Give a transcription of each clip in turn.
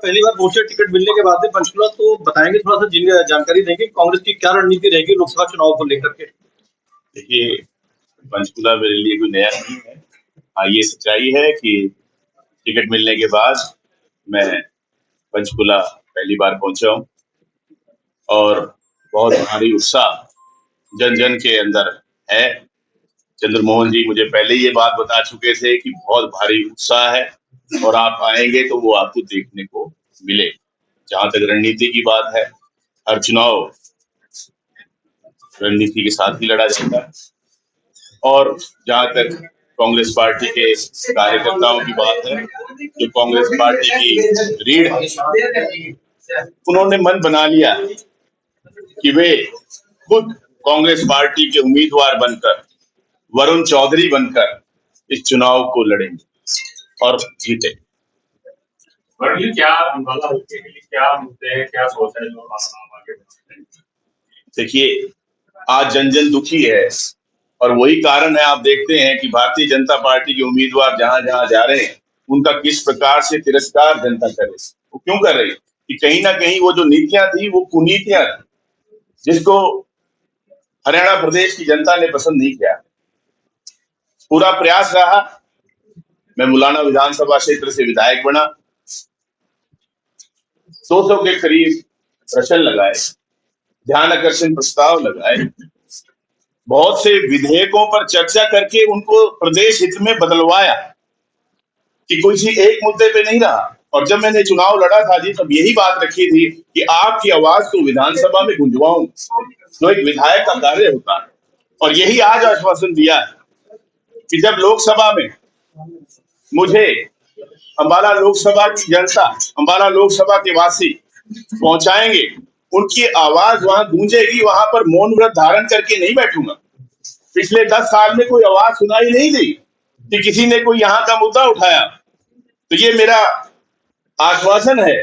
पहली बार पहुंचे टिकट मिलने के बाद में पंचकुला, तो बताएंगे थोड़ा सा जानकारी देंगे कांग्रेस की क्या रणनीति रहेगी लोकसभा चुनाव को लेकर के। देखिए, पंचकुला मेरे लिए कोई नया नहीं है। हाँ, ये सच्चाई है कि टिकट मिलने के बाद मैं पंचकुला पहली बार पहुंचा हूँ और बहुत भारी उत्साह जन जन के अंदर है। चंद्रमोहन जी मुझे पहले ये बात बता चुके थे कि बहुत भारी उत्साह है और आप आएंगे तो वो आपको देखने को मिले। जहां तक रणनीति की बात है, हर चुनाव रणनीति के साथ ही लड़ा जाता है और जहां तक कांग्रेस पार्टी के कार्यकर्ताओं की बात है, जो कांग्रेस पार्टी की रीढ़ है, उन्होंने मन बना लिया कि वे खुद कांग्रेस पार्टी के उम्मीदवार बनकर, वरुण चौधरी बनकर इस चुनाव को लड़ेंगे और जीते। क्या अम्बाला हल्के के लिए क्या मुद्दे हैं, क्या सोच है जो आप आगे बढ़ते हैं? देखिए, आज जन जन दुखी है और वही कारण है, आप देखते हैं कि भारतीय जनता पार्टी के उम्मीदवार जहां जहां जा रहे हैं, उनका किस प्रकार से तिरस्कार जनता कर रही है। वो क्यों कर रही है कि कहीं ना कहीं वो जो नीतियां थी वो कुनीतियां थी, जिसको हरियाणा प्रदेश की जनता ने पसंद नहीं किया। पूरा प्रयास रहा, मैं मुलाना विधानसभा क्षेत्र से विधायक बना, 200 के करीब प्रश्न लगाए, ध्यान आकर्षण प्रस्ताव लगाए, बहुत से विधेयकों पर चर्चा करके उनको प्रदेश हित में बदलवाया कि कोई सी एक मुद्दे पे नहीं रहा। और जब मैंने चुनाव लड़ा था जी, तब यही बात रखी थी कि आपकी आवाज को विधानसभा में गुंजवाऊं, जो एक विधायक का कार्य होता है। और यही आज आश्वासन दिया है कि जब लोकसभा में मुझे अम्बाला लोकसभा की जनता, अम्बाला लोकसभा के वासी पहुंचाएंगे, उनकी आवाज वहां गूंजेगी, वहां पर मौन व्रत धारण करके नहीं बैठूंगा। पिछले 10 साल में कोई आवाज सुनाई नहीं दी कि किसी ने कोई यहाँ का मुद्दा उठाया। तो ये मेरा आश्वासन है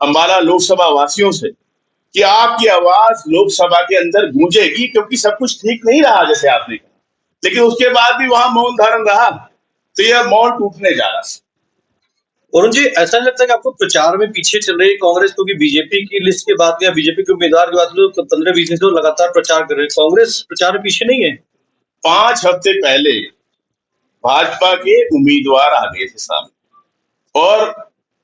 अम्बाला लोकसभा वासियों से कि आपकी आवाज लोकसभा के अंदर गूंजेगी, क्योंकि सब कुछ ठीक नहीं रहा जैसे आपने कहा, लेकिन उसके बाद भी वहां मौन धारण रहा, तो यह मौन टूटने जा रहा है। वरुण जी, ऐसा नहीं लगता कि आपको प्रचार में पीछे चल रही है कांग्रेस, क्योंकि बीजेपी की लिस्ट के बाद या बीजेपी के उम्मीदवार के बाद लोग 15-20 दिन से लगातार प्रचार कर रहे हैं, कांग्रेस प्रचार में पीछे नहीं है? 5 हफ्ते पहले भाजपा के उम्मीदवार आ गए थे सामने, और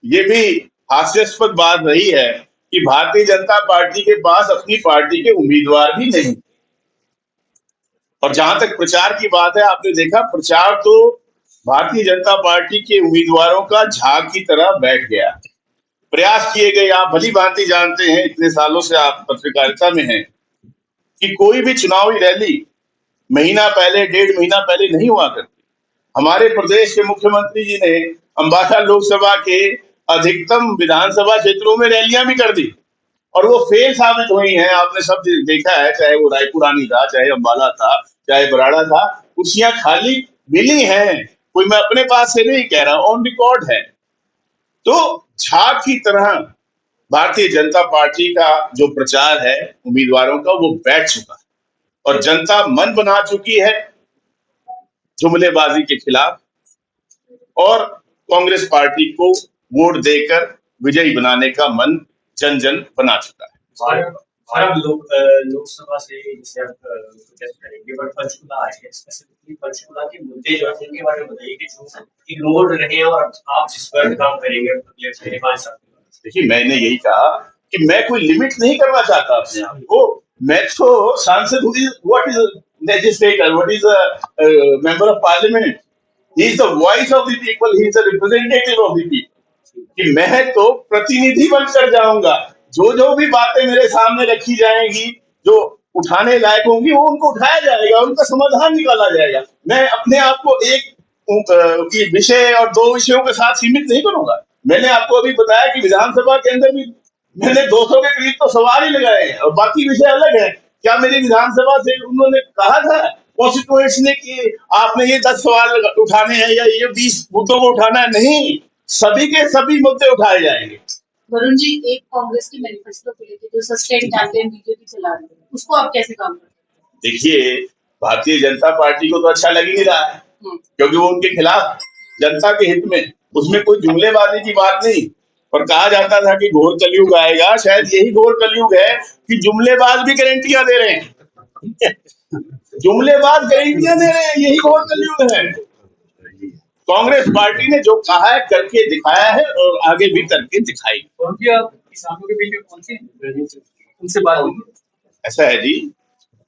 ये भी हास्यास्पद बात रही है कि भारतीय जनता पार्टी के पास अपनी पार्टी के उम्मीदवार भी नहीं। और जहां तक प्रचार की बात है, आपने देखा प्रचार तो भारतीय जनता पार्टी के उम्मीदवारों का झाग की तरह बैठ गया। प्रयास किए गए, आप भली भांति जानते हैं, इतने सालों से आप पत्रकारिता में हैं, कि कोई भी चुनावी रैली महीना पहले, 1.5 महीना पहले नहीं हुआ करती। हमारे प्रदेश के मुख्यमंत्री जी ने अम्बाला लोकसभा के अधिकतम विधानसभा क्षेत्रों में रैलियां भी कर दी और वो फेल साबित हुई हैं। आपने सब देखा है, चाहे वो रायपुरानी था, चाहे अम्बाला था, चाहे बराड़ा था, कुर्सियां खाली मिली हैं। कोई मैं अपने पास से नहीं कह रहा, ऑन रिकॉर्ड है। तो झाग की तरह भारतीय जनता पार्टी का जो प्रचार है उम्मीदवारों का, वो बैठ चुका है और जनता मन बना चुकी है जुमलेबाजी के खिलाफ और कांग्रेस पार्टी को वोट देकर विजयी बनाने का मन जन जन बना चुका है। लोकसभा से जैसे आप प्रोटेस्ट करेंगे, बट पंचकुला आए हैं, स्पेसिफिकली पंचकुला के मुद्दे जो है उनके बारे में बताइए कि जो इग्नोर रहे और आप जिस पर काम करेंगे अगले 5 साल। देखिए, मैंने यही कहा कि मैं कोई लिमिट नहीं करना चाहता अपने आप को। मैं तो सांसद हूँ, what is legislator, what is member of parliament, he is the voice of the people, he is the representative of the people. कि मैं तो प्रतिनिधि बनकर जाऊंगा, जो जो भी बातें मेरे सामने रखी जाएंगी, जो उठाने लायक होंगी, वो उनको उठाया जाएगा, उनका समाधान निकाला जाएगा। मैं अपने आप को एक विषय और 2 विषयों के साथ सीमित नहीं करूंगा। मैंने आपको अभी बताया कि विधानसभा के अंदर भी मैंने 200 के करीब तो सवाल ही लगाए हैं और बाकी विषय अलग है। क्या मेरी विधानसभा से उन्होंने कहा था कॉन्स्टिट्यूएंट्स ने कि आपने ये 10 सवाल उठाने हैं या ये 20 मुद्दों को उठाना है? नहीं, सभी के सभी मुद्दे उठाए जाएंगे। वरुण जी, एक कांग्रेस की मैनिफेस्टो को लेकर जो सस्टेन कैंपेन बीजेपी चला रही है, उसको आप कैसे काम करते हैं? देखिए, भारतीय जनता पार्टी को तो अच्छा लग ही नहीं रहा है, क्योंकि वो उनके खिलाफ जनता के हित में, उसमें कोई जुमलेबाजी की बात नहीं, और कहा जाता था कि घोर कलयुग आएगा। शायद यही घोर कलयुग है कि जुमलेबाज भी गारंटियां दे रहे हैं। जुमलेबाज गारंटियां दे रहे हैं, यही घोर कलयुग है। कांग्रेस पार्टी ने जो कहा है करके दिखाया है और आगे भी करके दिखाएगी। और भी आप किसानों के बीच में पहुंचे हैं? उनसे बात हुई? ऐसा है जी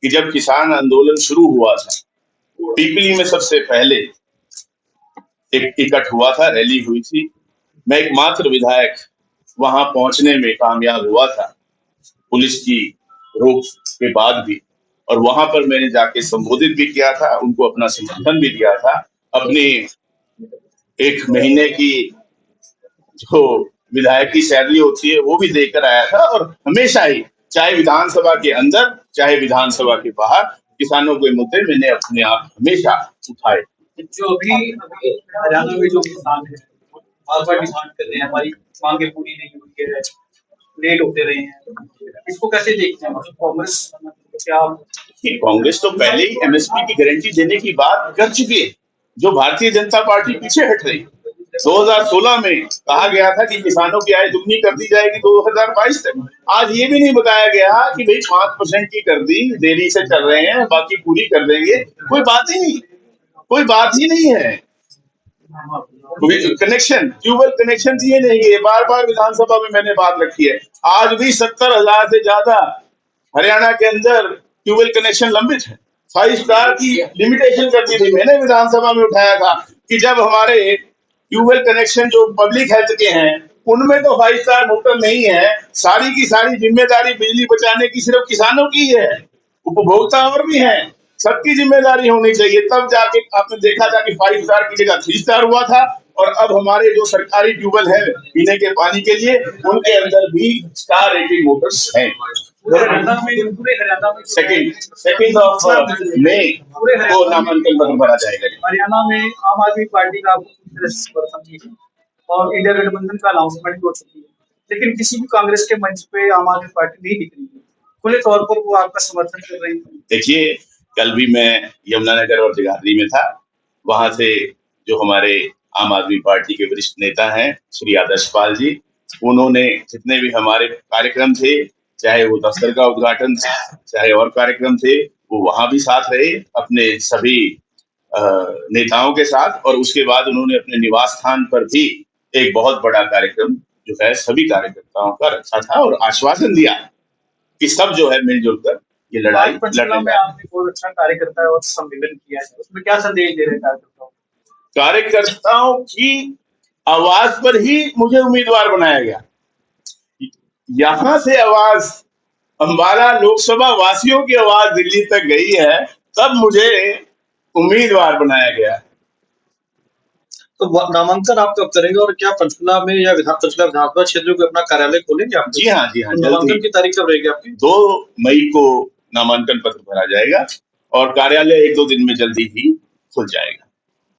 कि जब किसान आंदोलन शुरू हुआ था, पीपली में सबसे पहले एक इकट्ठ हुआ था, रैली हुई थी। मैं एकमात्र विधायक वहां पहुंचने में कामयाब हुआ था, पुलिस की रोक के बाद भी। और वहां पर मैंने जाके संबोधित भी किया था, उनको अपना समर्थन भी दिया था। अपनी 1 महीने की जो विधायक की सैलरी होती है वो भी देकर आया था। और हमेशा ही, चाहे विधानसभा के अंदर चाहे विधानसभा के बाहर, किसानों के मुद्दे मैंने अपने आप हमेशा उठाए। जो अभी हरियाणा में जो किसान है बार बार डिमांड कर रहे हैं, हमारी मांगे पूरी नहीं हुई है, लेट होते रहे हैं, इसको कैसे देखते हैं? मतलब कांग्रेस क्या कि कांग्रेस तो पहले ही एमएसपी की गारंटी देने की बात कर चुकी है, जो भारतीय जनता पार्टी पीछे हट रही। 2016 में कहा गया था कि किसानों की आय दुगनी कर दी जाएगी 2022 तक। आज ये भी नहीं बताया गया कि भाई 5% की कर दी, देरी से कर रहे हैं, बाकी पूरी कर देंगे। कोई बात ही नहीं, कोई बात ही नहीं है। कनेक्शन, ट्यूबवेल कनेक्शन दिए नहीं गए। बार बार विधानसभा में मैंने बात रखी है। आज भी 70,000 से ज्यादा हरियाणा के अंदर ट्यूबवेल कनेक्शन लंबित है। 5 स्टार की लिमिटेशन कर दी थी, मैंने विधानसभा में उठाया था कि जब हमारे ट्यूबवेल कनेक्शन जो पब्लिक हेल्थ के हैं उनमें तो 5 स्टार मोटर नहीं है। सारी की सारी जिम्मेदारी बिजली बचाने की सिर्फ किसानों की है, उपभोक्ता और भी हैं, सबकी जिम्मेदारी होनी चाहिए। तब जाके आपने देखा था कि 5 स्टार की जगह 3 स्टार हुआ था। और अब हमारे जो सरकारी ट्यूबवेल है पीने के पानी के लिए, उनके अंदर भी स्टार रेटिंग मोटर्स हैं। पूरे हरियाणा में सेकेंड ऑफ मई को नामांकन पत्र भरा जाएगा। हरियाणा में आम आदमी पार्टी का समर्थन है और इंडिया गठबंधन का अनाउंसमेंट हो चुकी है, लेकिन किसी भी कांग्रेस के मंच पे आम आदमी पार्टी नहीं दिख रही है। खुले तौर पर वो आपका समर्थन कर रही है। देखिए, कल भी मैं यमुनानगर और जगाधरी में था। वहां से जो हमारे आम आदमी पार्टी के वरिष्ठ नेता हैं श्री आदर्श पाल जी, उन्होंने जितने भी हमारे कार्यक्रम थे, चाहे वो दफ्तर का उद्घाटन था, चाहे और कार्यक्रम थे, वो वहां भी साथ रहे अपने सभी नेताओं के साथ। और उसके बाद उन्होंने अपने निवास स्थान पर भी एक बहुत बड़ा कार्यक्रम जो है सभी कार्यकर्ताओं का रखा था और आश्वासन दिया कि सब जो है मिलजुल कर ये लड़ाई पंचकुला में आपने बहुत अच्छा कार्यकर्ता है और सम्मेलन किया है, उसमें क्या संदेश दे रहे हैं कार्यकर्ताओं की आवाज पर ही मुझे उम्मीदवार बनाया गया। यहां से आवाज अंबाला लोकसभा वासियों की आवाज दिल्ली तक गई है, तब मुझे उम्मीदवार बनाया गया। तो नामांकन आप कब करेंगे और क्या पंचकुला में या पंचकुला विधानसभा क्षेत्र में अपना कार्यालय खोलेंगे आप? जी हाँ, तो नामांकन की तारीख कब रहेगी आपकी? 2 मई को नामांकन पत्र भरा जाएगा और कार्यालय 1-2 दिन में जल्दी ही खुल जाएगा।